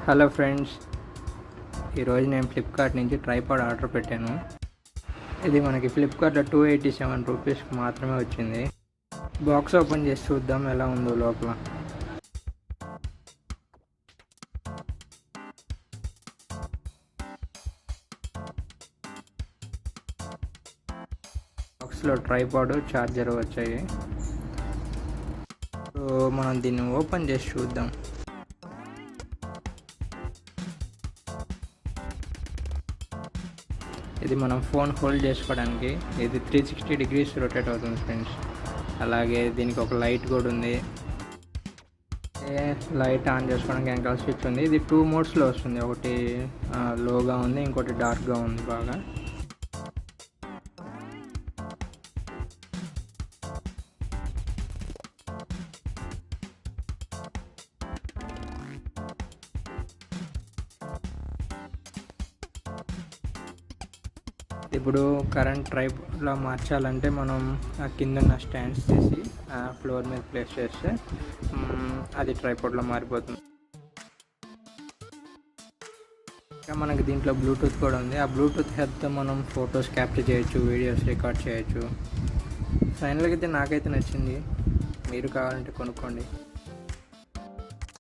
Hello friends, ఈరోజు నేను Flipkart నుంచి ట్రైపాడ్ ఆర్డర్ పెట్టాను. ఇది మనకి ఫ్లిప్కార్ట్లో 287 రూపీస్కి మాత్రమే వచ్చింది. బాక్స్ ఓపెన్ చేసి చూద్దాం ఎలా ఉందో లోపల. బాక్స్లో ట్రైపాడ్, ఛార్జర్ వచ్చాయి. సో మనం దీన్ని ఓపెన్ చేసి చూద్దాం. ఇది మనం ఫోన్ హోల్డ్ చేసుకోవడానికి. ఇది 360 డిగ్రీస్ రొటేట్ అవుతుంది ఫ్రెండ్స్. అలాగే దీనికి ఒక లైట్ కూడా ఉంది. లైట్ ఆన్ చేసుకోవడానికి వెనకాల స్విచ్ ఉంది. ఇది 2 మోడ్స్లో వస్తుంది. ఒకటి లోగా ఉంది, ఇంకోటి డార్క్గా ఉంది బాగా. ఇప్పుడు కరెంట్ ట్రైపాడ్లో మార్చాలంటే మనం కింద ఉన్న స్టాండ్స్ తీసి ఫ్లోర్ మీద ప్లేస్ చేస్తే అది ట్రైపాడ్లో మారిపోతుంది. ఇంకా మనకి దీంట్లో బ్లూటూత్ కూడా ఉంది. ఆ బ్లూటూత్ హెల్ప్తో మనం ఫొటోస్ క్యాప్చర్ చేయొచ్చు, వీడియోస్ రికార్డ్ చేయొచ్చు. ఫైనల్గా అయితే నాకైతే నచ్చింది. మీరు కావాలంటే కొనుక్కోండి.